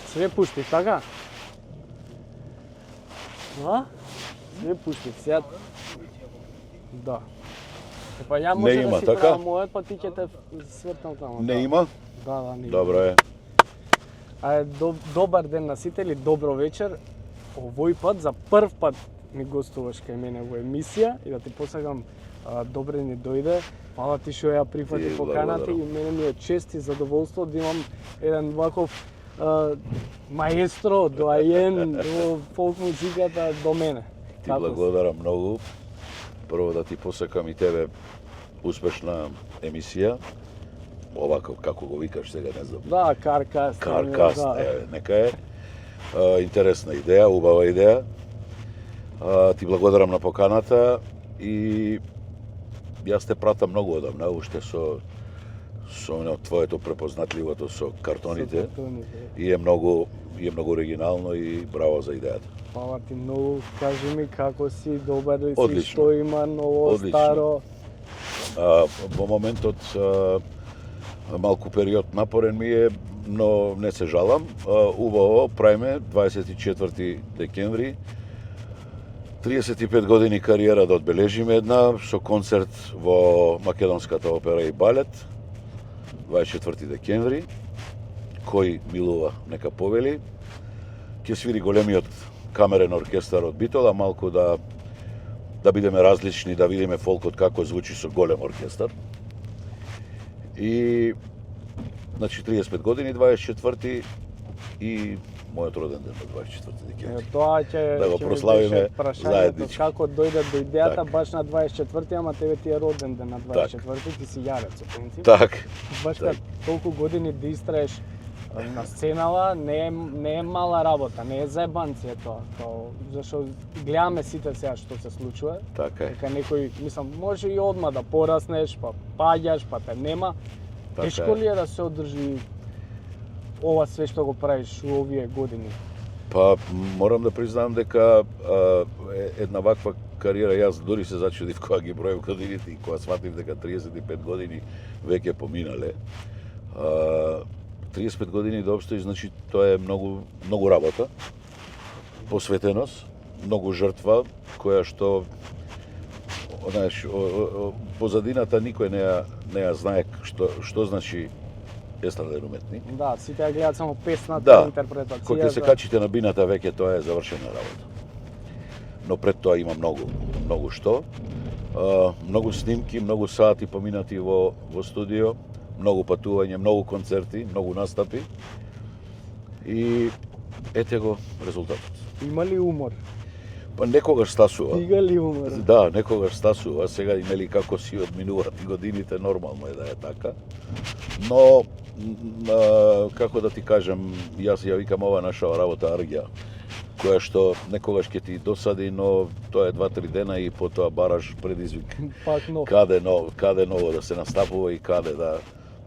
Све пуштив, така? А? Све пуштив, сега... Да. Па ја може Не има, да си така? правам мојот, па ти ќе те светнам таму. Не има? Да, не има. Добро е. Добар ден на сите или добро вечер. Овој пат, за прв пат ми гостуваш кај мене во емисија и да ти посакам добре ни дојде. Фала ти што ја прифати Ти поканата и благодарам. мене ми е чест и задоволство да имам еден ваков маестро, доаен во фолк музиката до мене. Ти благодарам многу. Прво да ти посакам и тебе успешна емисија. Овако како го викаш сега, не знам. Да, Каркаст. Каркаст, да. нека е. Интересна идеја, убава идеја. Ти благодарам на поканата и јас те пратам многу одамна, уште со твоето препознатливото со картоните. И е многу оригинално и браво за идејата. Фала ти многу, кажи ми како си, добар ли си, Одлично. што има ново, Одлично. старо? Во моментот малку период напорен ми е, но не се жалам. Убаво правиме 24 декември. 35 години кариера да одбележиме една со концерт во Македонската опера и балет 24 декември. Кој милува нека повели. Ќе свири големиот камерен оркестар од Битола, малку да бидеме различни, да видиме фолкот како звучи со голем оркестар. И значи 35 години 24 и мојот роден ден на 24 декември. Тоа ќе Да го ќе ми прославиме беше прашањето, заеднички. како дојде до идејата Так. баш на 24, ама тебе ти е роден ден на 24, ти си јарец во принцип. Так. Баш так. кад толку години да истраеш на сценава, не е мала работа, не е заебанција тоа. Зашто гледаме сите сега што се случува. Така е. Дека некој, мислам, може и одма да пораснеш, па паѓаш, па те нема. Така Тешко е. ли е да се одржи ова све што го правиш у овие години? Па морам да признам дека една ваква кариера, јас дури се зачудив кога ги броев годините и кога сватив дека 35 години веќе поминале. 35 години да обстои, значи тоа е многу работа, посветеност, многу жртва, која што знаеш, позадината никој не ја знае што значи естраден уметник. Да, сите ја гледаат само песната, Да, интерпретација. кога ќе се качите на бината веќе тоа е завршена работа. Но пред тоа има многу што. Многу снимки, многу сати поминати во студио, многу патување, многу концерти, многу настапи. И ете го резултатот. Има ли умор? Па некогаш стасува. Стига ли умор? Да, некогаш стасува. Сега и нели како си одминуваат и годините, нормално е да е така. Но како да ти кажам, јас ја викам ова наша работа аргија, која што некогаш ќе ти досади, но тоа е 2-3 дена и потоа бараш предизвик. Пак нов. Каде ново да се настапува и каде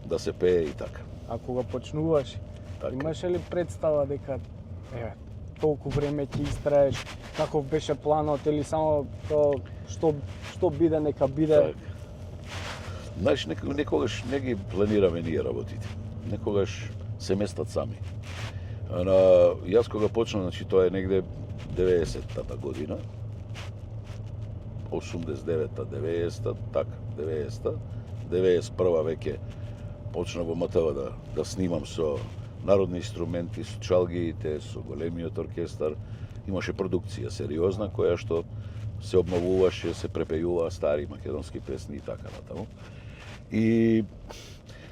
да се пее и така. А кога почнуваш, Така. имаше ли представа дека толку време ќе истраеш, каков беше планот или само тоа што биде нека биде? Так. Знаеш, некогаш не ги планираме ние работите. Некогаш се местат сами. Јас кога почнав, значи тоа е негде 90-та година, 89-та, 90-та, така, 90-та, 91-та веќе почнав во МТВ да снимам со народни инструменти, со чалгиите, со големиот оркестар. Имаше продукција сериозна која што се обновуваше, се препејуваа стари македонски песни и така натаму. И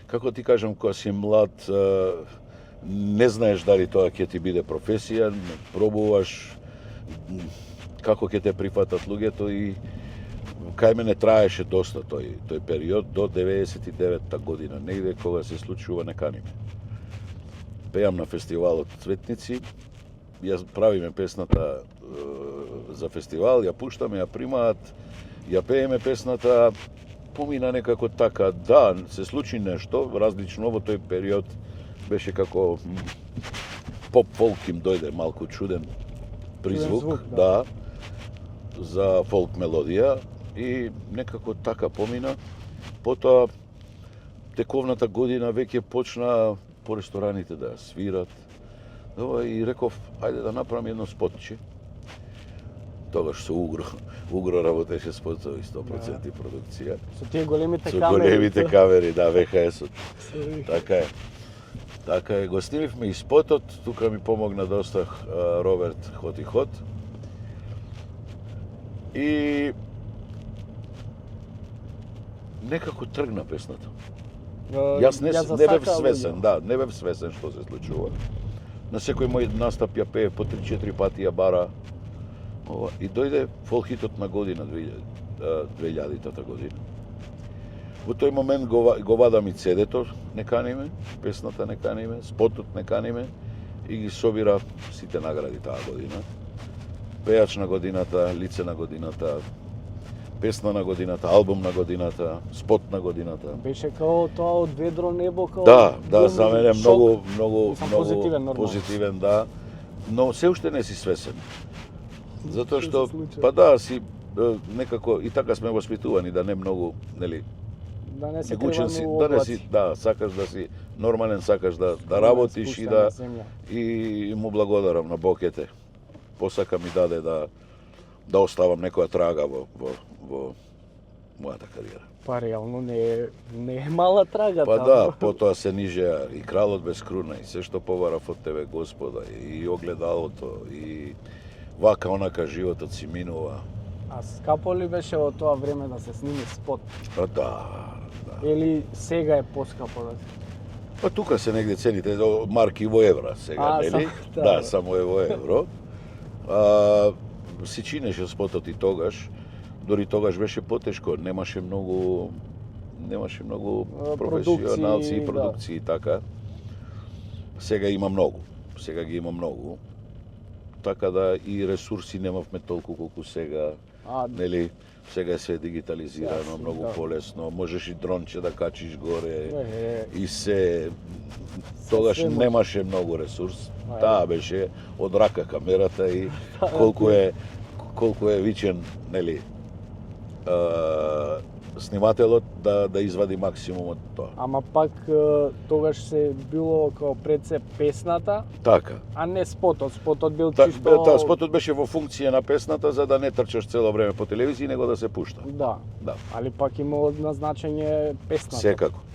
како ти кажам, кога си млад, не знаеш дали тоа ќе ти биде професија, пробуваш како ќе те прифатат луѓето и кај мене траеше доста тој период до 99-та година, негде кога се случува Неканиме. Пеам на фестивалот Цветници, јас правиме песната за фестивал, ја пуштаме, ја примаат, ја пееме песната помина некако така, да, се случи нешто различно во тој период, беше како поп-фолк им дојде малку чуден призвук, звук, да, за фолк мелодија и некако така помина. Потоа тековната година веќе почна по рестораните да ја свират. И реков, ајде да направам едно спотче. Тогаш со Угро работеше спотови 100% продукција. Со тие големите Со камери. големите камери, да, ВХС-от. Така е. Така е, го снимивме и спотот, тука ми помогна доста Роберт Хот и Хот. И некако тргна песната. Јас не бев свесен, да, не бев свесен што се случува. На секој мој настап ја пее по 3-4 пати ја бара. И дојде фолхитот на година, 2000-та година. Во тој момент го вадам и CD-то, не каниме, песната не каниме, спотот не каниме и ги собира сите награди таа година. Пејач на годината, лице на годината, песна на годината, албум на годината, спот на годината. Беше као тоа од ведро небо, као... Да, за мене многу позитивен, да. Но се уште не си свесен. Затоа што, па да, си некако, и така сме воспитувани, да не многу, нели, да не се гучен си, криваме да не облаци. си, да, сакаш да си нормален, сакаш да работиш и да Земја. и му благодарам на Бокете. Посака ми даде да оставам некоја трага во мојата кариера. Па реално не е мала трага Па таму. да, потоа се нижеа и Кралот без круна и се што побарав од тебе Господа и огледалото и вака онака животот си минува. А скапо ли беше во тоа време да се сними спот? Па да. Или сега е поскапо да се... Па тука се негде цените марки во евра сега, нели? Да, само е во евро. Си чинеше спотот и тогаш, дори тогаш беше потешко, немаше многу професионалци и продукции така. Сега има многу. Сега ги има многу. Така да и ресурси немавме толку колку сега. Нели? Сега е све дигитализирано, многу полесно. Можеш и дронче да качиш горе. И се тогаш немаше многу ресурс. Таа беше од рака камерата и колку е вичен, нели, снимателот да извади максимум од тоа. Ама пак тогаш се било како пред се песната, Така. а не спотот. Спотот бил чисто... Да, спотот беше во функција на песната за да не трчаш цело време по телевизија, него да се пушта. Да. Да. Али пак има назначење песната.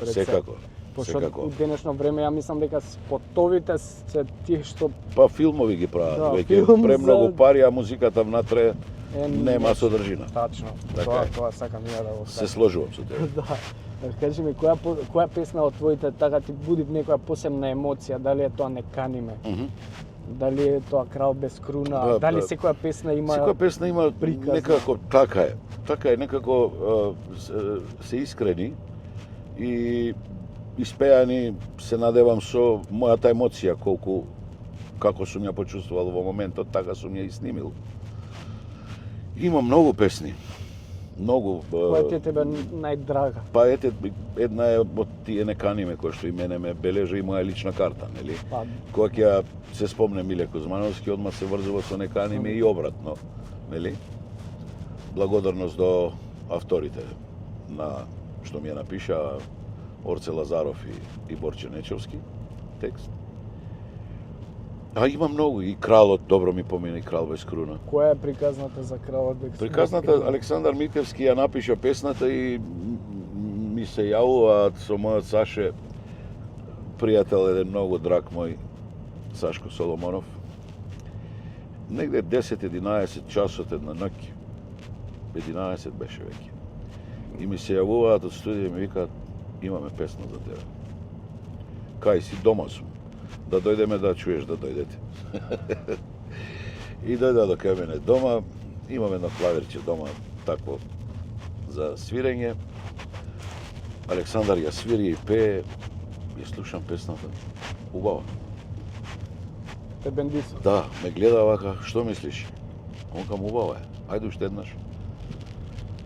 Секако. Пошто у денешно време ја мислам дека спотовите се тие што Па филмови ги прават, Да, веќе филм премногу за- пари, а музиката внатре нема содржина. Тачно. Така е. Тоа сакам ја да го Се кажам. сложувам со тебе. Да. Кажи ми, која песна од твоите така ти буди некоја посебна емоција? Дали е тоа Не каниме? Дали е тоа Крал без круна? Да, Дали да. секоја песна има... Секоја песна има приказна. некако така е некако се искрени и испеани, се надевам со мојата емоција како сум ја почувствувал во моментот, така сум ја и снимил. Има многу песни. Многу. Која ти е тебе најдрага? Па ете, една е од тие Не каниме, која што и мене ме бележи и моја лична карта, нели? Па, Кога ќе ја се спомне Миле Кузмановски, одма се врзува со Не каниме и обратно, нели? Благодарност до авторите на што ми ја напиша Орце Лазаров и Борче Нечовски текст. А има многу и Кралот, добро ми помина и Крал без круна. која е приказната за Кралот без круна? Приказната Александар Митевски ја напиша песната и ми се јавуваат со мојот Саше, пријател, еден многу драг мој, Сашко Соломонов. Негде 10-11 часот една ноќ, 11 беше веќе. И ми се јавуваат од студија и ми викаат, имаме песна за тебе. Кај си, дома сум. Да дојдеме да чуеш да дојдете. И дојде до кај мене дома, имам едно клавирче дома, такво, за свирење. Александар ја свири и пее, ја слушам песната. Убава. Те бендисо. Да, ме гледа вака, што мислиш? Он кам убава е, ајде уште еднаш.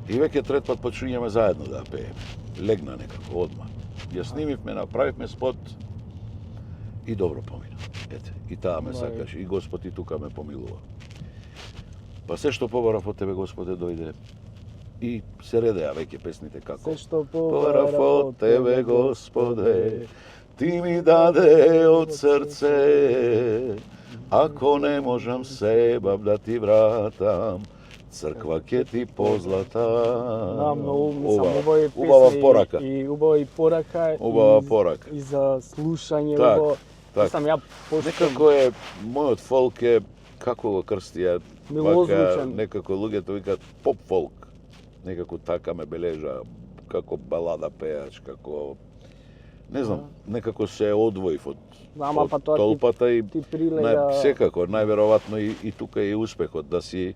И веќе трет пат почињаме заедно да пееме. Легна некако одма. Ја снимивме, направивме спот и добро помина. Ете, и таа ме сакаше, и Господ и тука ме помилува. Па се што побарав од тебе, Господе, дојде. И се редеа веќе песните како. Се што Побарав од тебе, Господе, ти ми даде од срце. Ако не можам себав да ти вратам, црква ќе ти позлата. Да, многу мислам, убави песни. Убава порака. И убава порака. Убава порака. И за слушање. Так, убаво. так. Мислам, ја почнам. Некако е, мојот фолк е, како го крстија, Милозвучен. некако луѓето викаат поп фолк. Некако така ме бележа, како балада пеач, како... Не знам, некако се одвоив од Ама па тоа толпата и ти прилега... секако, најверојатно и тука е успехот да си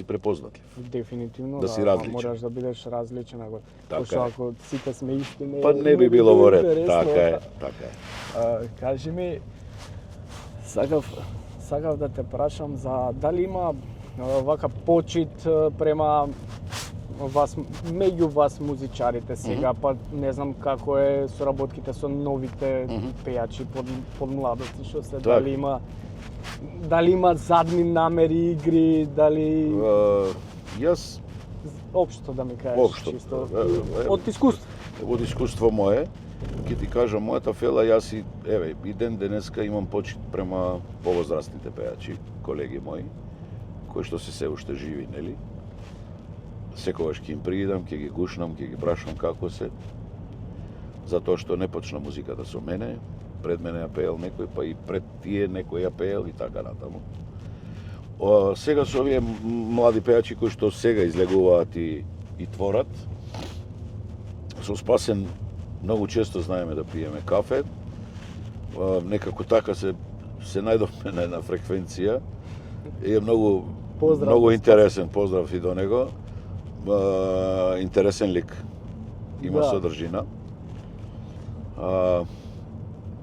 препознатлив. Дефинитивно, да си различен. Мораш да бидеш различен, Така пошто е. ако сите сме исти, Па не би било во ред. интересно. Така е. Кажи ми, сакав да те прашам за дали има вака почит према вас, меѓу вас музичарите сега, па не знам како е соработките со новите пејачи под младости, што се, дали има задни намери, игри, дали Јас општо да ми кажеш, Општо, чисто да. од искуство. од искуство мое, ќе ти кажам мојата фела, јас и ден денеска имам почит према повозрастните пејачи, колеги мои, кои што се уште живи, нели? Секогаш ќе им приидам, ќе ги гушнам, ќе ги прашам како се, затоа што не почна музиката со мене, пред мене ја пеел некој, па и пред тие некој ја пеел и така натаму. Сега со овие млади пејачи кои што сега излегуваат и творат, со Спасен многу често знаеме да пиеме кафе, некако така се најдовме на една фреквенција и е многу интересен, поздрав и до него. Интересен лик, има содржина.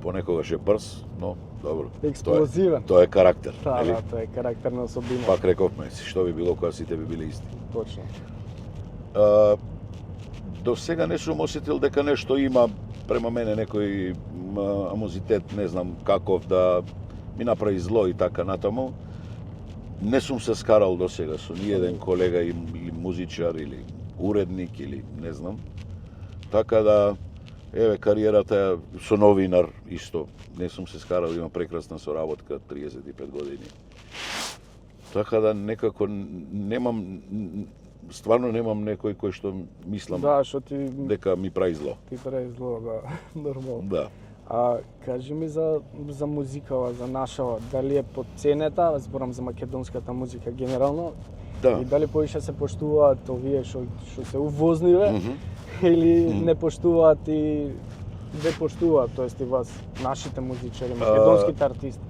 Понекогаш е брз, но добро. Експлозивен. Тоа е карактер, нели? Да, тоа е карактерна особина. Пак рековме, што би било кога сите би биле исти. Точно. До сега не сум осетил дека нешто има према мене некој амозитет, не знам каков да ми направи зло и така натаму. Не сум се скарал до сега со ниеден колега или музичар или уредник или не знам. Така да кариерата со новинар исто. Не сум се скарал, имам прекрасна соработка 35 години. Така да некако стварно немам некој кој што мислам дека ми прави зло. Ти прави зло, да, нормално. Да. Кажи ми за музикава, за нашава, дали е потценета, зборам за македонската музика генерално, и дали повише се поштуваат овие што се увозниве, или не поштуваат и не поштуваат, тоест и вас, нашите музичари, македонските артисти?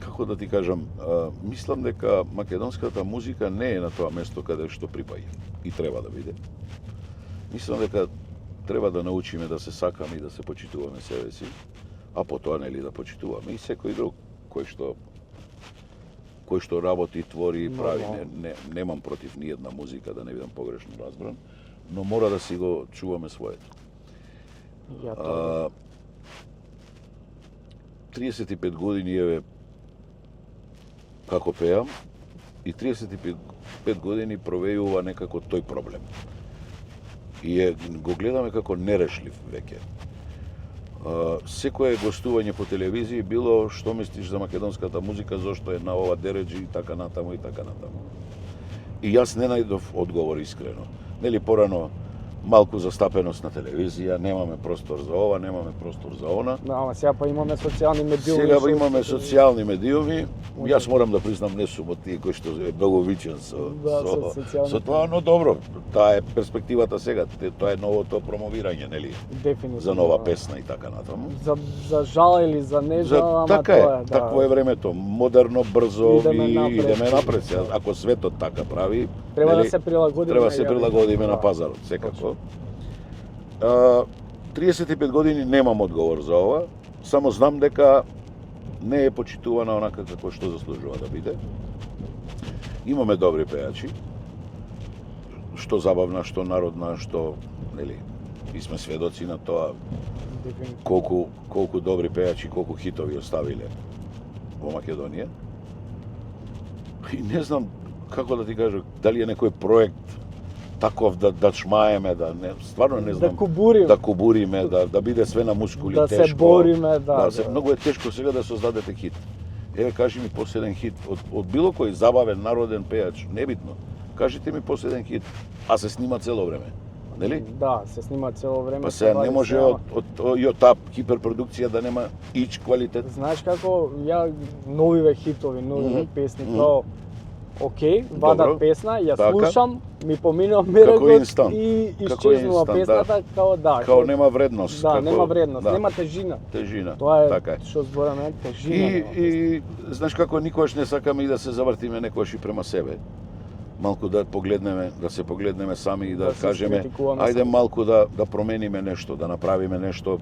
Како да ти кажам, мислам дека македонската музика не е на тоа место каде што припаѓа и треба да биде. Мислам дека треба да научиме да се сакаме и да се почитуваме себе си, а потоа нели да почитуваме и секој друг кој што работи, твори и прави. Немам против ниедна музика, да не бидам погрешно разбран, но мора да си го чуваме своето. 35 години како пеам и 35 години провејува некако тој проблем. И го гледаме како нерешлив веќе. Секое гостување по телевизија било што мислиш за македонската музика, зошто е на ова дереџи и така натаму и така натаму. И јас не најдов одговор искрено. Нели порано малку застапеност на телевизија, немаме простор за ова, немаме простор за она. Да, ама сега па имаме социјални медиуми. Сега имаме социјални медиуми. Јас морам да признам, не сум од тие кои што е многу вичен со тоа, но добро, таа е перспективата сега, тоа е новото промовирање, нели? Дефинитивно. За нова песна и така натаму. За жал или за не жал, ама така тоа е, такво е времето, модерно, брзо и идеме напред. Ако светот така прави, треба да се прилагодиме. Треба да се прилагодиме на пазарот, секако. 35 години немам одговор за ова, само знам дека не е почитувана онака како што заслужува да биде. Имаме добри пејачи, што забавна, што народна, што, нели, и сме сведоци на тоа колку добри пејачи, колку хитови оставиле во Македонија. И не знам како да ти кажам, дали е некој проект таков да чмаеме, стварно не знам. Да кубуриме, да биде све на мускули, да тешко. Да се бориме, да. Многу е тешко сега да создадете хит. Еве, кажи ми последен хит од било кој забавен народен пејач, небитно. Кажете ми последен хит, а се снима цело време. Нели? Да, се снима цело време. Па се не може од таа хиперпродукција да нема ич квалитет. Знаеш како, ја новиве хитови, новиве песни, тоа окей, вадат песна, ја слушам, ми поминува мерегот и исчезнува песната, као нема вредност. Да, нема вредност, нема тежина. Тоа е така што збораме, тежина. И знаеш како, никогаш не сакаме и да се завртиме некогаш и према себе. Малку да се погледнеме сами и да кажеме, ајде малку да промениме нешто, да направиме нешто,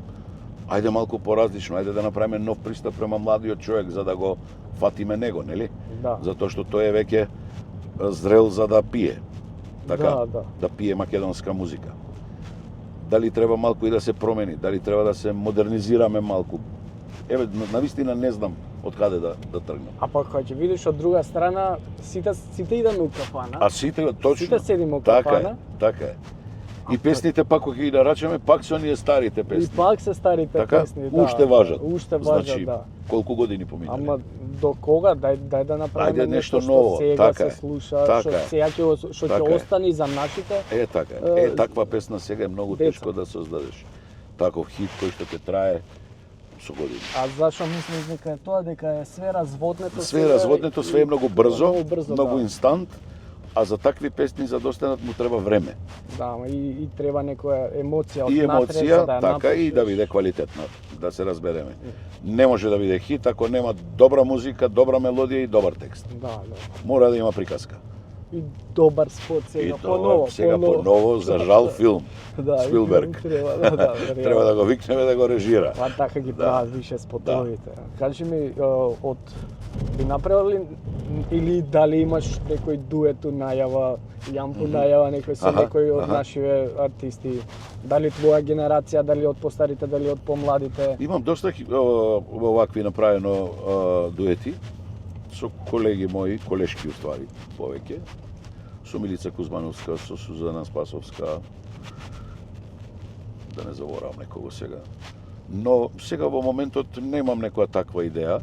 ајде малку поразлично, ајде да направиме нов пристап према младиот човек за да го фатиме него, нели? Да. Затоа што тој е веќе зрел за да пие. Така, да пие македонска музика. Дали треба малку и да се промени, дали треба да се модернизираме малку. Еве, навистина не знам од каде да тргнам. А пак кога ќе видиш од друга страна, сите идеме у кафана. А сите, точно. Сите седиме у кафана. Така е. И песните пак кога ги нарачаме, пак се оние старите песни. И пак се старите песни, да. Уште важат. Уште важат, значи, да. Колку години поминали. Ама до кога? Дај да направиме нешто ново. Што сега се слуша, што ќе остани за нашите. Така е. Таква песна сега е многу тешко да создадеш. Таков хит кој што ќе трае со години. А зашо мислиш дека е тоа, дека е све разводнето? Све разводнето, све е многу брзо, многу инстант, а за такви песни за достанат му треба време. Да, и треба некоја емоција од натре, за да ја така, и да биде квалитетна, да се разбереме. Не може да биде хит ако нема добра музика, добра мелодија и добар текст. Да. Мора да има приказка. И добар спот сега поново. Сега поново, за жал филм. Спилберг. Треба да го викнеме да го режира. Па така ги прават више спотовите. Кажи ми, би направили или дали имаш некој дует најава, јампу најава некој со некој од нашиве артисти? Дали твоја генерација, дали од постарите, дали од помладите? Имам доста овакви направено дуети со колеги мои, колешки уствари, повеќе. Со Милица Кузмановска, со Сузана Спасовска, да не заборавам некого сега. Но сега во моментот немам некоја таква идеја,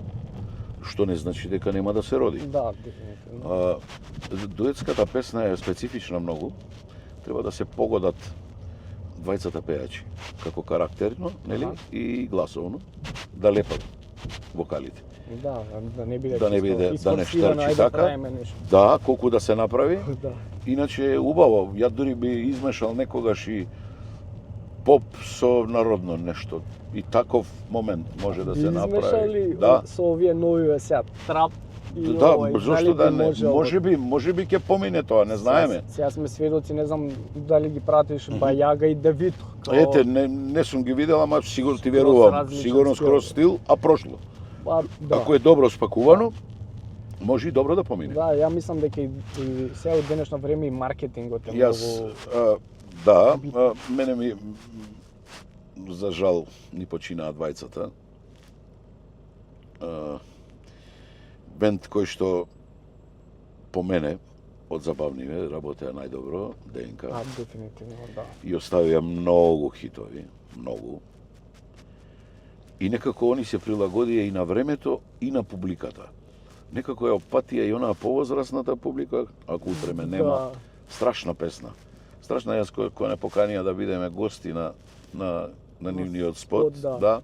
што не значи дека нема да се роди. Да, дефинитивно. Дуетската песна е специфична многу. Треба да се погодат двајцата пејачи, како карактерно, нели, и гласовно, да лепат вокалите. Да не биде да не штрчи така. Да, колку да се направи. Да. Иначе е убаво. Ја дури би измешал некогаш и поп со народно нешто. И таков момент може да се направи. Измешали со овие новиве сега трап и зошто да не? Може би ќе помине тоа, не знаеме. Сега сме сведоци, не знам дали ги пратиш Бајага и Давид. Ете, не сум ги видел, ама сигурно ти верувам. Сигурно скроз стил, а прошло. Ако е добро спакувано, може и добро да помине. Да, ја мислам дека и сега од денешно време и маркетингот е многу... Мене ми, за жал, ни починаа двајцата. Бенд кој што по мене од забавниве работеа најдобро, ДНК. Дефинитивно, да. И оставија многу хитови, многу. И некако они се прилагодија и на времето, и на публиката. Некако ја опатија и онаа повозрасната публика, ако утре ме нема. Страшна песна. Страшна, јас кој не поканија да бидеме гости на нивниот спот, да.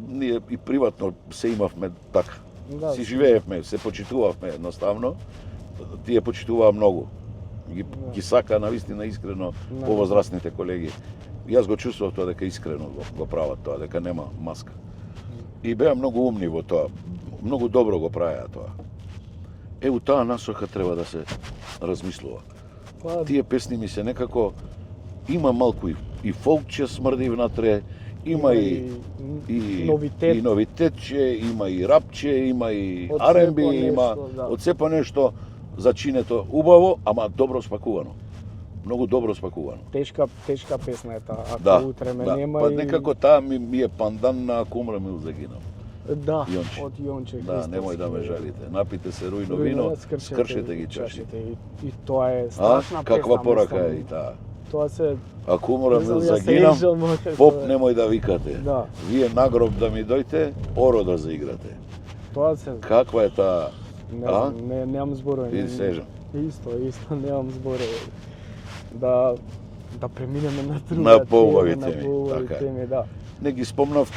Ние и приватно се имавме така. Си живеевме, се почитувавме едноставно. Тие почитуваа многу. Ги сака навистина искрено повозрастните колеги. Јас го чувствував тоа дека искрено го прават тоа, дека нема маска. И беа многу умни во тоа. Многу добро го правеа тоа. У таа насока треба да се размислува. Тие песни ми се некако има малку и фолкче смрди внатре, има и новитетче, има и рапче, има и R&B, има од сепа нешто зачинето убаво, ама добро спакувано. Многу добро спакувано. Тешка песна е таа, ако Да, утре ме да. нема Па и... некако таа ми е пандан на Ако умрем или загинам. Да, Јонче. од Јонче Да, Христовски. немој да ме жалите. Напите се рујно вино, скршете ги чашите. И тоа е страшна песна. Каква порака мислам. е и таа. Тоа се... Ако умрем Не знам, или јас загинам, режам, како поп е. немој да викате. Да. Вие на гроб да ми дојте, оро да заиграте. Тоа се... Каква е таа? Не знам, немам зборови. Види сежа. Исто, немам зборови. Да преминеме на друга На поубави тема, теми, на поубави така е. теми, да. Не ги спомнав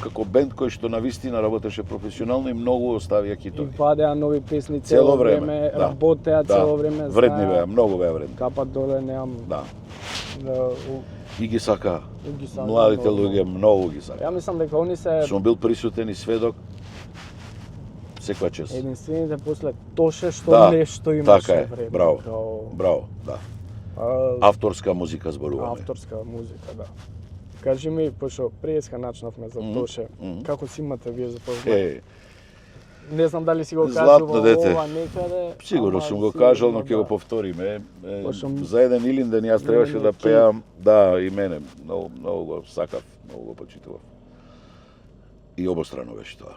како бенд кој што навистина работеше професионално и многу оставија И китови. вадеа нови песни Цело цело време, време, да. работеа цело време. Вредни знаеа, беа, многу беа вредни. Капат доле, немам Да. да, И ги сака. ги сакам Младите многу. луѓе многу ги сака. Ја мислам дека они се Сум бил присутен и сведок. Секоја чест. единствените после Тоше што Да, нешто имаше така е, време. браво. Као, Браво, да. Авторска музика зборуваме. авторска музика, да. Кажи ми, пошто преска начнавме за Тоше, како си имате вие запознати? Е, Не знам дали си го Златно кажувал дете. ова некаде. сигурно ама сум го сигурно кажал, но ќе го да. повториме. Пошто За еден Илинден јас требаше Илинден да Ки. пеам, да, и мене, многу го сакав, многу го почитував. И обострано беше тоа.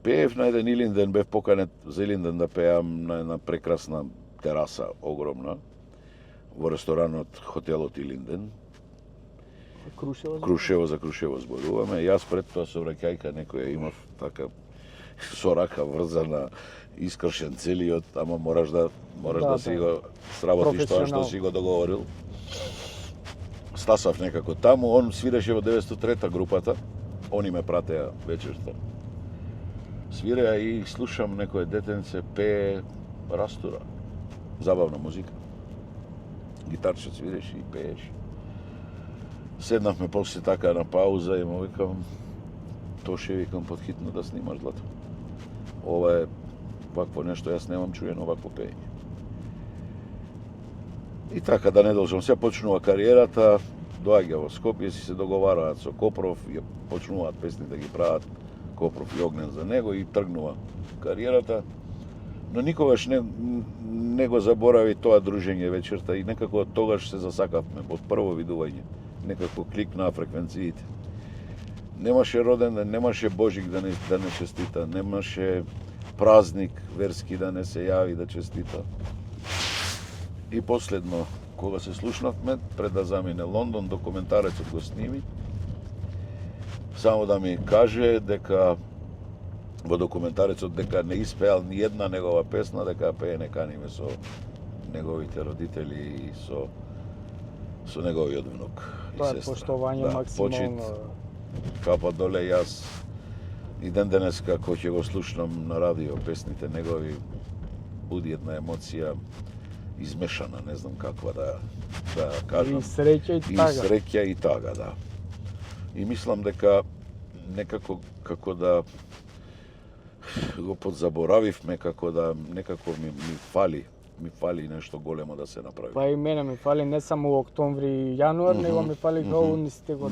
Пеев на еден Илинден, бев поканет за Илинден да пеам на една прекрасна тераса, огромна, во ресторанот хотелот Илинден. Крушево. За Крушево зборуваме. Јас пред тоа совраќајка некоја имав така со рака врзана, искршен целиот, ама мораш да си го сработиш тоа што си го договорил. Стасав некако таму, он свиреше во 903-та групата, они ме пратеа вечерта. Свиреа и слушам некој детенце пее растура. Забавна музика. Гитарче свиреше и пееше. Седнавме после така на пауза и му викам, Тоше, викам, подхитно да снимаш, Злато. Ова е вакво нешто, јас немам чуено вакво пеење. И така, да не должам, се почнува кариерата, доаѓа во Скопје, си се договараат со Копров, ја почнуваат песни да ги прават, Копров и Огнен за него и тргнува кариерата. Но никогаш не го заборави тоа дружење вечерта и некако тогаш се засакавме од прво видување. Некако кликнаа фреквенциите. Немаше роден ден, немаше Божик да не честита, немаше празник верски да не се јави да честита. И последно, кога се слушнавме, пред да замине Лондон, документарецот го сними, само да ми каже дека во документарецот дека не испеал ни една негова песна, дека пее неканиме со неговите родители и со неговиот внук и Тоа е сестра. поштовање максимално. Капа доле јас и ден денеска кога ќе го слушнам на радио песните негови, буди една емоција измешана, не знам каква да кажам. И среќа и тага. И среќа и тага, да. И мислам дека некако како да го подзаборавивме, како да некако ми фали нешто големо да се направи. Па и мене ми фали не само октомври и јануар, него ми фали као нистегот.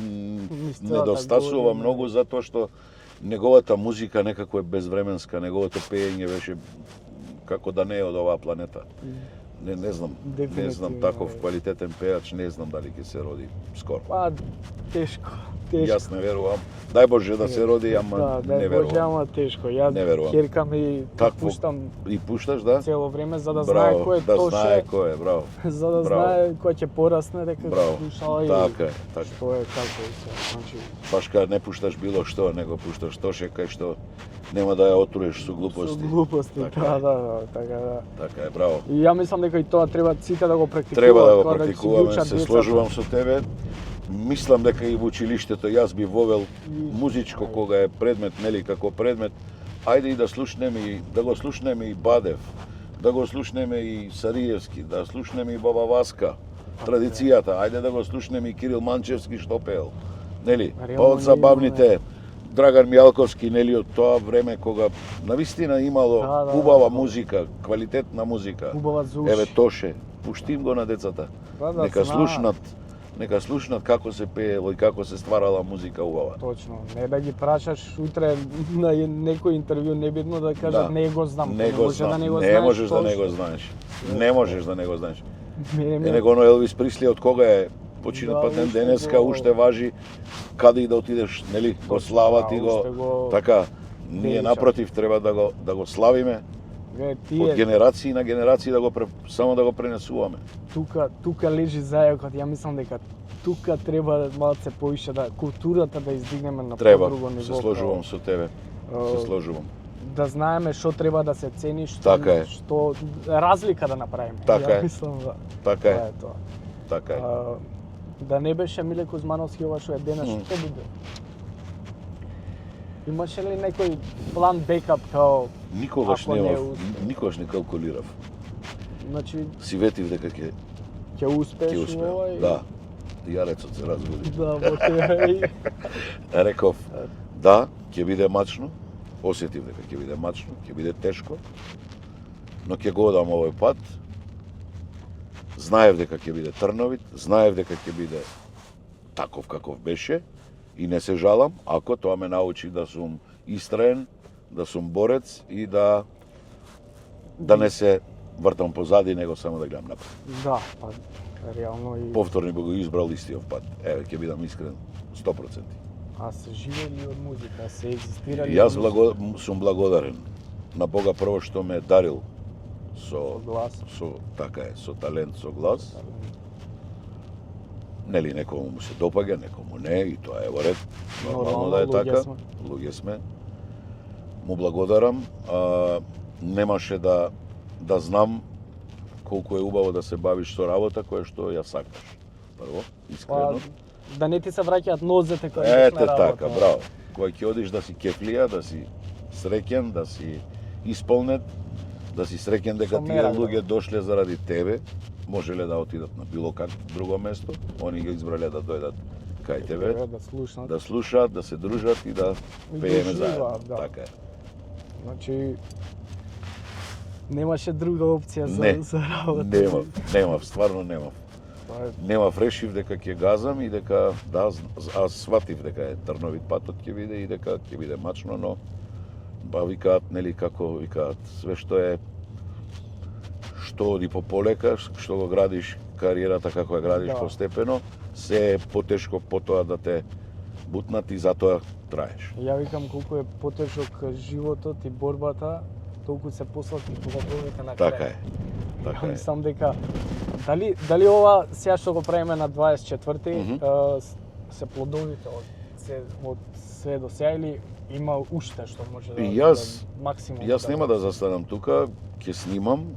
Недостасува многу затоа што неговата музика некако е безвременска, неговото пеење беше како да не е од оваа планета. Не знам таков квалитетен пеач, не знам дали ќе се роди скоро. Па тешко. Јас не верувам. Дај Боже да се роди, ама да, не Боже, верувам. ама тешко. Јас Не верувам. ќерка ми Такво- пуштам И пушташ, да? цело време за да знае Браво, кој е да Тоше, знае кој е, браво. за да Браво. знае кој ќе порасне дека Браво. слушала и Така е, така. што е како и се. Значи, Баш кога не пушташ било што, него пушташ Тоше кај што нема да ја отруеш со глупости. со глупости, Така да, е. да, така да. Така е, браво. И ја мислам дека и тоа треба сите да го практикуваат. Треба да го кога ги практикуваме, учат се децата. сложувам со тебе. Мислам дека и во училиштето јас би вовел музичко кога е предмет, нели како предмет. Ајде и да слушнеме и да го слушнеме и Бадев, да го слушнеме и Сариевски, да слушнеме и Баба Васка, традицијата. Ајде да го слушнеме и Кирил Манчевски што пеел. Нели? Па Реално од забавните Драган Мијалковски, нели, од тоа време кога навистина имало Да, убава музика, квалитетна музика. Убава за уши. Еве Тоше, пуштим го на децата. Да, Нека знаат. слушнат нека слушнат како се пеело и како се стварала музика убава. Точно. Не да ги прашаш утре на некој интервју небитно да кажат Да. не го знам. Не го знам. Не можеш да не го знаеш. Не можеш да не го знаеш. Него оно Елвис Присли од кога е починат, Да, па ден уште денеска го- уште важи каде и да отидеш, нели, го слават и уште го така. Ние величат. напротив треба да го славиме од Тие генерации на генерации само да го пренесуваме. тука лежи зајакот. Ја мислам дека тука треба малце повише да културата да издигнеме на Треба, подруго ниво. се сложувам со тебе. Се Е, сложувам. Да знаеме што треба да се цени, што Така е. што разлика да направиме. Така Ја е. мислам Така тоа е, е тоа. така е. Да не беше Миле Кузмановски ова што е денес, што биде? Имаше ли некој план бекап као, Никогаш ако не немав, усpe. никогаш не калкулирав. значи, Си ветив дека ќе ќе успеш ќе успеам. ова и... Да. Јарецот се разбуди. Да, во тебе и... Реков, да, ќе биде мачно. Осетив дека ќе биде мачно, ќе биде тешко. Но ќе го одам овој пат. Знаев дека ќе биде трновит, знаев дека ќе биде таков каков беше и не се жалам, ако тоа ме научи да сум истраен, да сум борец и да не се вртам позади, него само да гледам напред. Да, па, реално и... Повторно би го избрал истиот пат. Еве, ќе бидам искрен, 100%. А се живели од музика, се екзистирали... И јас сум благодарен на Бога прво што ме дарил со глас. така е, со талент, со глас. Нели некому му се допаѓа, некому не, и тоа е во ред. Нормално да е луѓе така. сме. Луѓе сме. Му благодарам. Немаше да знам колку е убаво да се бавиш со работа која што ја сакаш. Прво, Па, искрено. да не ти се враќаат нозете кои идеш Ете на работа. така, браво. Кога ќе одиш да си кефлија, да си среќен, да си исполнет, да си среќен дека Со тие мера, луѓе дошле заради тебе, можеле да отидат на било как друго место, они ги избрале да дојдат кај тебе, Да слушнат. да слушаат, да се дружат и да И пееме да заедно. живеат, да. Така е. Значи, немаше друга опција Не, за работа. немав, стварно немав. Тоа е Немав, решив дека ќе газам и дека, да, аз сватив дека е трновит патот ќе биде и дека ќе биде мачно, но ба викаат, нели, како викаат, све што е, што оди пополека, што го градиш кариерата како ја градиш Да. постепено, се е потешко потоа да те бутнат и затоа траеш. Ја викам колку е потешок животот и борбата, толку се послати плодовите на крај. Така е. Така Ја е. мислам дека дали ова сега што го правиме на 24-ти Мгм. се плодовите од све до сега или има уште што може да И јас- да максимум Јас нема да застанам тука, ќе снимам,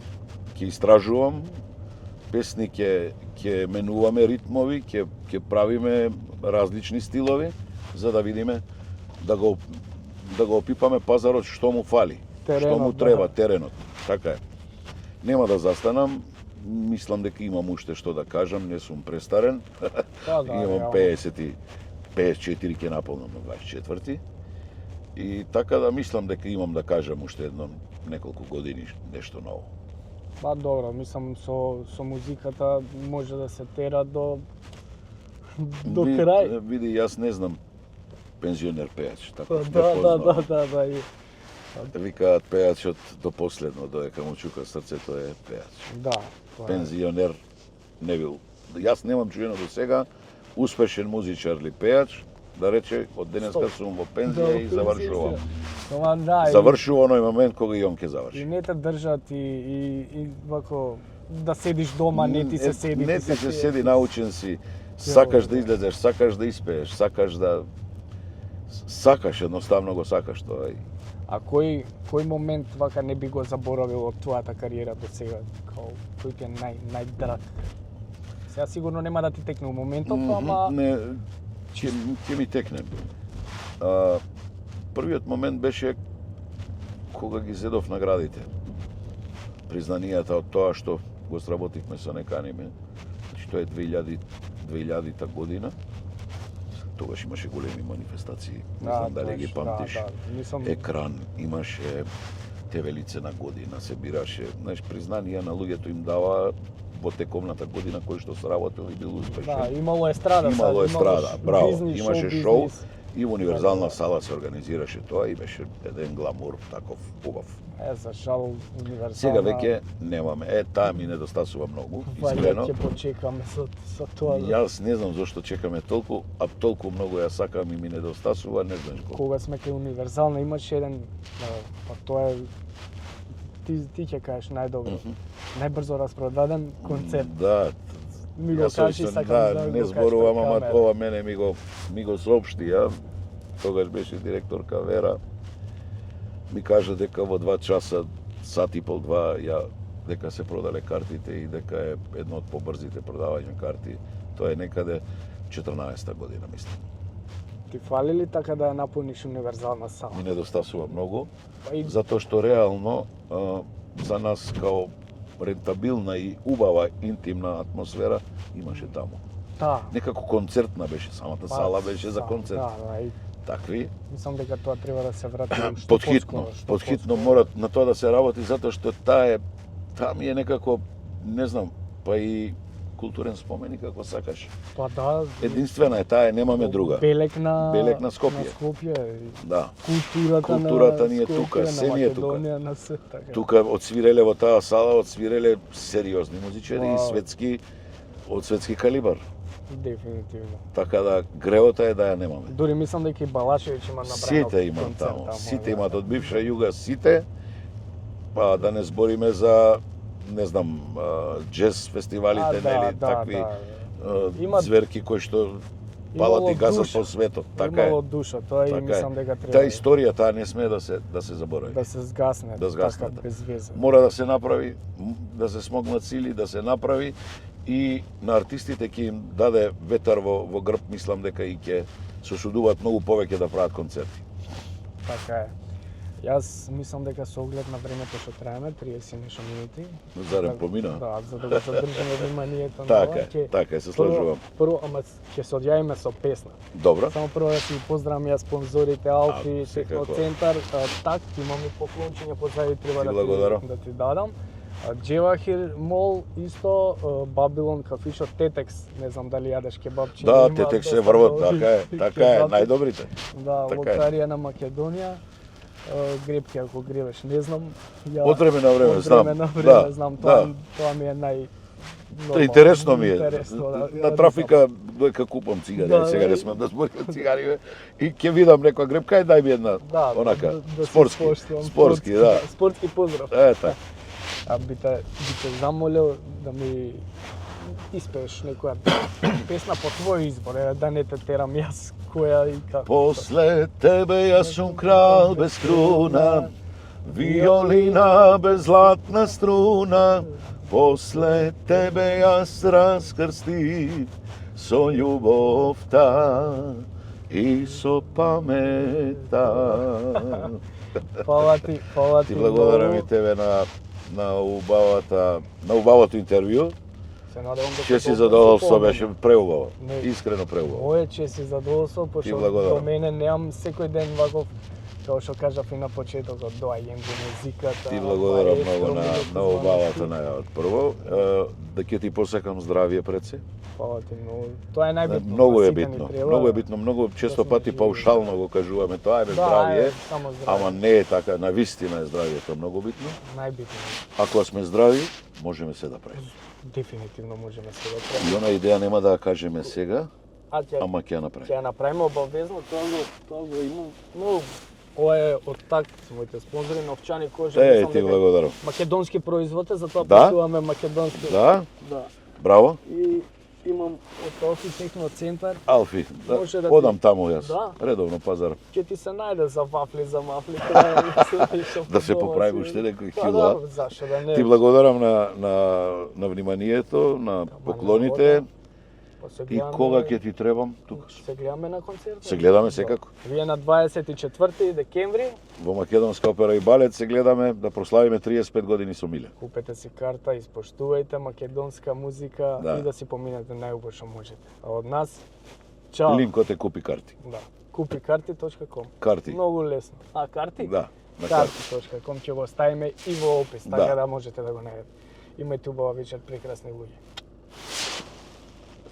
ќе истражувам, песни ќе менуваме ритмови, ќе правиме различни стилови за да видиме да го опипаме пазарот што му фали, што му Теренот, треба, да. теренот. Така е. Нема да застанам, мислам дека имам уште што да кажам, не сум престарен. Па да, Имам реално. 54 ќе наполнам на 24. И така да мислам дека имам да кажам уште едно неколку години нешто ново. Па добро, мислам со музиката може да се тера до крај. Види, јас не знам пензионер пејач, така Па, не да, познавам. да, и Викаат пејачот до последно, додека му чука срцето е пејач. да, тоа е. Пензионер не бил. Јас немам чуено до сега успешен музичар или пејач, да рече од денеска сум во пензија и завршувам. Тоа да, Завршува оној момент кога и он ќе и заврши. не те држат и вако да седиш дома, не ти се седи. Не ти се седи, научен си. Сакаш да излезеш, сакаш да испееш, сакаш едноставно го сакаш тоа. А кој момент вака не би го заборавил од твојата кариера до сега? Кој ти е најдраг? Сега сигурно нема да ти текне у моментов, ама Не, ќе ми текне. Првиот момент беше кога ги зедов наградите. Признанијата од тоа што го сработивме со Неканиме. Значи тоа е 2000-та година. Тогаш имаше големи манифестации. Не знам дали ги памтиш. Мислам, Екран, имаше ТВ лице на година, се бираше. Знаеш, признанија на луѓето им дава во тековната година кој што сработил и бил успешен. Да, имало естрада. Имало естрада, браво. Бизнес, Имаше шоу шоу бизнес. и во универзална сала се организираше тоа и беше еден гламур таков убав. За жал универзална. Сега веќе немаме. Таа ми недостасува многу, искрено. Ќе почекаме со тоа. Јас не знам зошто чекаме толку, а толку многу ја сакам и ми недостасува, не знаеш колку. Кога сме кај универзална имаше еден, па тоа е ти ќе кажеш најдобро. Најбрзо распродаден концерт. Да. Ми го кажи, сакам да не го зборувам, кажеш ама пред ова мене ми го соопшти, тогаш беше директорка Вера. Ми кажа дека во 2 часа, сат и пол, 2, дека се продале картите и дека е едно од побрзите продавање карти. Тоа е некаде 14-та година, мислам. Ти фали ли така да ја наполниш универзална сала? Ми недостасува многу, Па и затоа што реално за нас као рентабилна и убава интимна атмосфера имаше таму. да. Некако концертна беше, самата сала беше за концерт. Да, и Такви. мислам дека тоа треба да се врати што Подхитно мора на тоа да се работи затоа што таа ми е некако, не знам, па и културен споменик ако сакаш. Па да. Единствена е таа, немаме друга. Белек на Скопје. На Скопје. Да. Културата ни е Скопје, тука, се ни е тука. Македонија, на се така. Тука одсвиреле во таа сала, одсвиреле сериозни музичари и Вау. од светски калибар. Дефинитивно. Така да греота е да ја немаме. Дури мислам дека и Балашевиќ има набрано Сите имат концерт таму. таму, Сите да. имат од бивша југа, сите. Па да не збориме за, не знам, джез фестивалите, нели, такви Имат- зверки кои што палат и газат душа. по светот. Така е. Имало душа, тоа и Така мислам е. дека треба Таа историја таа не смее да се заборави. да се згасне, Да згасне, така да. без веза. Мора да се направи, да се смогнат сили, да се направи и на артистите ќе им даде ветар во грб, мислам дека и ќе се осудуваат многу повеќе да прават концерти. Така е. Јас мислам дека со оглед на времето што траеме, 30 нешто минути. Зарем помина? Да, за да го задржиме вниманието на Така ова. е, така е, се слажувам. Прво, ама ќе се одјавиме со песна. Добро. Само прво да си поздравам ја спонзорите Алфи, секако. Техноцентар, так, имаме поклончиња позади треба Ти благодарам. да ти дадам. Джевахир Мол исто, Бабилон кафишо, Тетекс, не знам дали јадеш кебапчи. Да, има Тетекс се доста врват, добри така е, кебапи. најдобрите. Да, така е. локарија на Македонија. Гребки ако гребеш, не знам. Ја Од време на време, од знам. време на време, Да, знам, да. тоа ми е Интересно ми е. Интересно, да. На трафика доека купам цигари, Да, сега да. не смеам да зборам цигари, и ќе видам некоја гребка и дај ми една, онака, се спортски, споштувам, спортски, да. Спортски поздрав. Така. А би те замолил да ми испееш некоја песна по твој избор, да не те терам јас која и како. После тебе јас сум крал без круна, виолина без златна струна. После тебе јас раскрстив со љубовта и со памета. Фала ти. Ти благодарам и тебе на убавото интервју. Се надевам дека Чест и толку задоволство, се помени. беше преубаво. Не. Искрено преубаво. Моје чест и задоволство, Ти пошто благодарам. до мене немам секој ден ваков, како што кажав и на почетокот, доаѓам во музиката. Ти благодарам маестро, многу на музиката, убавата најавот. Прво, да ќе ти посекам здравје пред се. Фала ти многу. Тоа е најбитно. Многу на е сите ни битно. треба. Многу е битно, многу често сме пати живи. паушално го кажуваме тоа е Да, здравје, само здравје. ама не е така, на вистина е здравјето многу битно. Најбитно. Ако сме здрави, можеме се да правиме. Дефинитивно можеме се да И правиме. она идеја нема да ја кажеме сега, А ќе ама ќе ја направиме. ќе ја направиме обавезно, тоа го имам многу. Ова е од так, моите спонзори новчани кожа. мислам Ти дека благодарам. Македонски производ е, затоа Да? пишуваме македонски. Да, Да. браво. И имам од Алфи Техноцентар. Алфи, Може да одам ти- таму јас. Да. Редовно пазар. Ќе ти се најде за мафли. Да се поправи уште некои Па кила. да, зашо да не. Ти благодарам на вниманието, на поклоните Па се и гледаме- кога ќе ти требам тука. Се гледаме на концерт. Се гледаме секако. Вие на 24 декември Во Македонска опера и балет се гледаме да прославиме 35 години со Миле. купете си карта, испоштувајте македонска музика Да. и да си поминете најубаво што можете. А од нас, чао. Линкот е купи карти. Да. Купикарти.com. Карти. Многу лесно. А, карти? Да, на карти. Карти.com ќе го ставиме и во опис, така Да. да можете да го најдете. Имајте убава вечер, прекрасни луѓе.